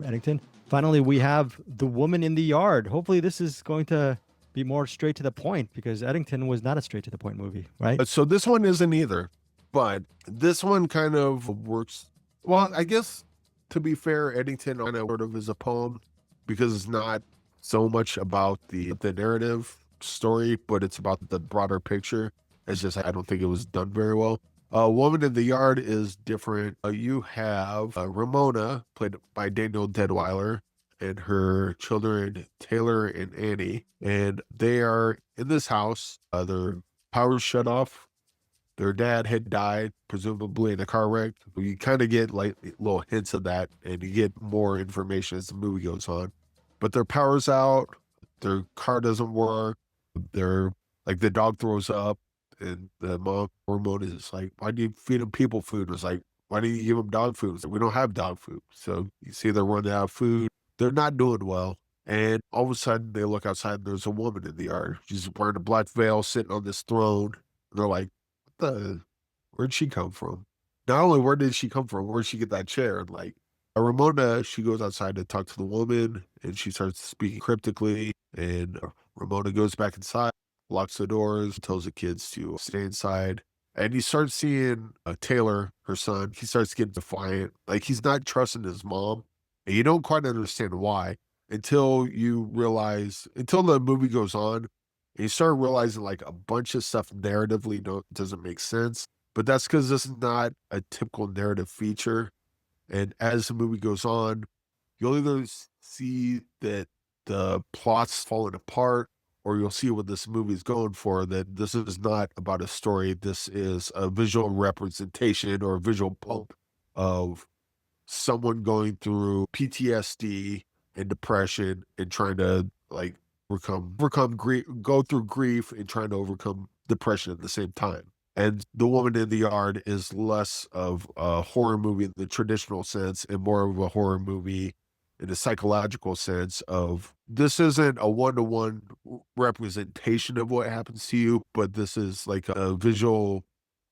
Edington. Finally, we have The Woman in the Yard. Hopefully, this is going to be more straight to the point because Edington was not a straight to the point movie, right? So this one isn't either, but this one kind of works. Well, I guess to be fair, Edington kind of sort of is a poem because it's not so much about the narrative story, but it's about the broader picture. It's just I don't think it was done very well. Woman in the Yard is different. You have Ramona, played by Danielle Deadwyler, and her children, Taylor and Annie. And they are in this house. Their power's shut off. Their dad had died, presumably in a car wreck. You kind of get like little hints of that, and you get more information as the movie goes on. But their power's out. Their car doesn't work. They're like the dog throws up. And the mom hormone is like, why do you feed them people food? It's like, why do you give them dog food? It's like, we don't have dog food. So you see they're running out of food. They're not doing well. And all of a sudden they look outside and there's a woman in the yard. She's wearing a black veil sitting on this throne. And they're like, where'd she come from? Not only where did she come from, where'd she get that chair? And like Ramona, she goes outside to talk to the woman and she starts speaking cryptically. And Ramona goes back inside, locks the doors, tells the kids to stay inside. And you start seeing Taylor, her son, he starts getting defiant. Like he's not trusting his mom. And you don't quite understand why until you realize, until the movie goes on, and you start realizing like a bunch of stuff narratively doesn't make sense. But that's because this is not a typical narrative feature. And as the movie goes on, you'll either see that the plot's falling apart, or you'll see what this movie is going for, that this is not about a story. This is a visual representation or a visual pulp of someone going through PTSD and depression and trying to like overcome grief, go through grief and trying to overcome depression at the same time. And The Woman in the Yard is less of a horror movie in the traditional sense and more of a horror movie in a psychological sense of this isn't a one-to-one representation of what happens to you, but this is like a visual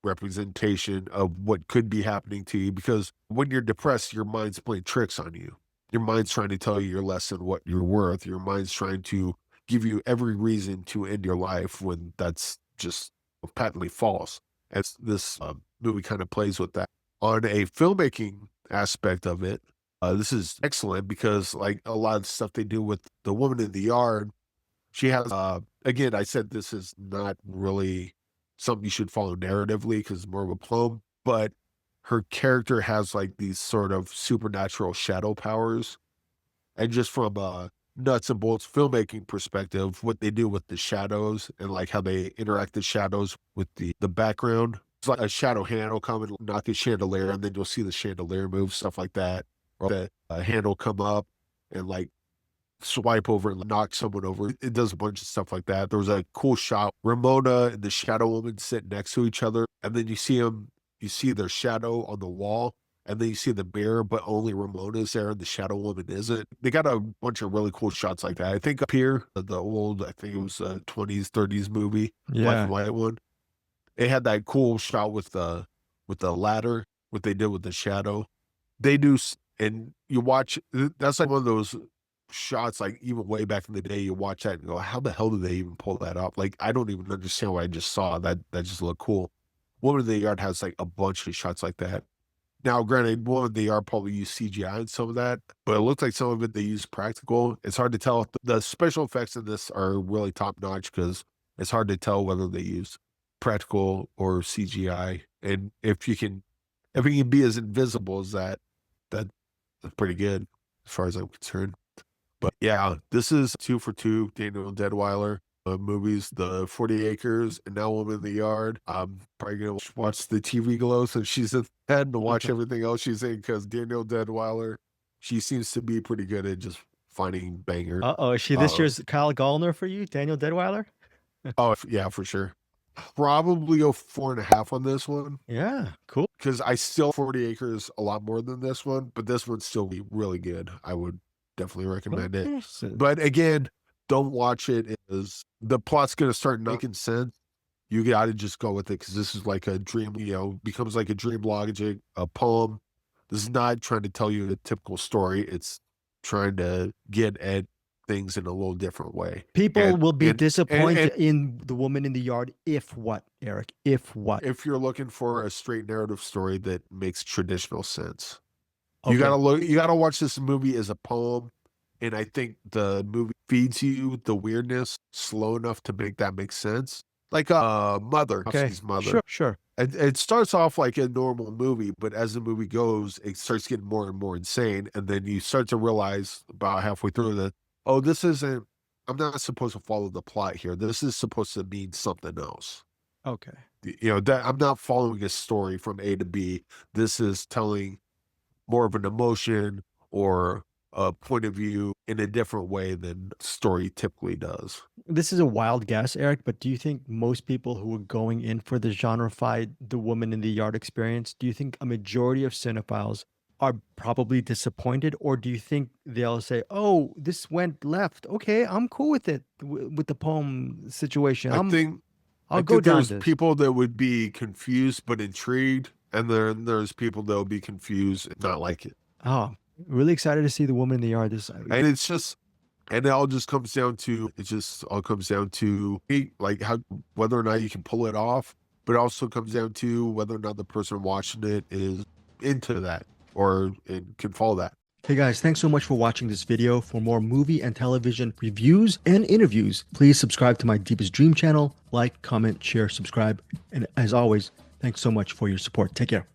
representation of what could be happening to you. Because when you're depressed, your mind's playing tricks on you. Your mind's trying to tell you you're less than what you're worth. Your mind's trying to give you every reason to end your life when that's just patently false. As this movie kind of plays with that. On a filmmaking aspect of it, this is excellent because like a lot of stuff they do with The Woman in the Yard, she has, again, I said this is not really something you should follow narratively because it's more of a poem, but her character has like these sort of supernatural shadow powers. And just from a nuts and bolts filmmaking perspective, what they do with the shadows and like how they interact the shadows with the background. It's like a shadow hand will come and knock the chandelier, and then you'll see the chandelier move, stuff like that. Or the hand will come up and like swipe over and knock someone over. It does a bunch of stuff like that. There was a cool shot. Ramona and the Shadow Woman sit next to each other, and then you see their shadow on the wall, and then you see the mirror, but only Ramona's there and the Shadow Woman isn't. They got a bunch of really cool shots like that. I think up here, the old, I think it was a 20s, 30s movie, black and white one. It had that cool shot with the ladder, what they did with the shadow. They do, and you watch, that's like one of those shots, like even way back in the day, you watch that and go, how the hell did they even pull that off? Like, I don't even understand what I just saw. That just looked cool. Woman in the Yard has like a bunch of shots like that. Now, granted, Woman in the Yard probably used CGI in some of that, but it looks like some of it they use practical. It's hard to tell. The special effects in this are really top notch because it's hard to tell whether they use practical or CGI. And if you can be as invisible as that, that's pretty good as far as I'm concerned. But yeah, this is 2 for 2, Danielle Deadwyler movies, The 40 Acres and Now Woman in the Yard. I'm probably going to watch the TV Glow since she's in head and watch everything else she's in because Danielle Deadwyler, she seems to be pretty good at just finding bangers. Uh-oh, is she this year's Kyle Gallner for you, Danielle Deadwyler? Oh, yeah, for sure. Probably go 4.5 on this one. Yeah, cool. Because I still 40 Acres a lot more than this one, but this one's still be really good. I would definitely recommend it. But again, don't watch it. The plot's going to start making sense. You got to just go with it because this is like a dream, becomes like a dream logic, a poem. This is not trying to tell you a typical story. It's trying to get at things in a little different way. People will be and disappointed in The Woman in the Yard if what, Eric? If what? if you're looking for a straight narrative story that makes traditional sense. Okay. You gotta watch this movie as a poem, and I think the movie feeds you the weirdness slow enough to make that make sense. Like Mother, Okay. Mother. Sure. It starts off like a normal movie, but as the movie goes, it starts getting more and more insane, and then you start to realize about halfway through that, oh, this isn't. I'm not supposed to follow the plot here. This is supposed to mean something else. Okay. You know, that I'm not following a story from A to B. This is telling more of an emotion or a point of view in a different way than story typically does. This is a wild guess, Eric, but do you think most people who are going in for the genre-fied The Woman in the Yard experience, do you think a majority of cinephiles are probably disappointed, or do you think they'll say, "Oh, this went left. Okay, I'm cool with it with the poem situation. I think I'll go down there's this." people that would be confused but intrigued, and then there's people that will be confused and not like it. Oh, really excited to see The Woman in the Yard. And it's just, and it all just comes down to, like how, whether or not you can pull it off, but it also comes down to whether or not the person watching it is into that or it can follow that. Hey guys, thanks so much for watching this video. For more movie and television reviews and interviews, please subscribe to my Deepest Dream channel. Like, comment, share, subscribe. And as always, thanks so much for your support. Take care.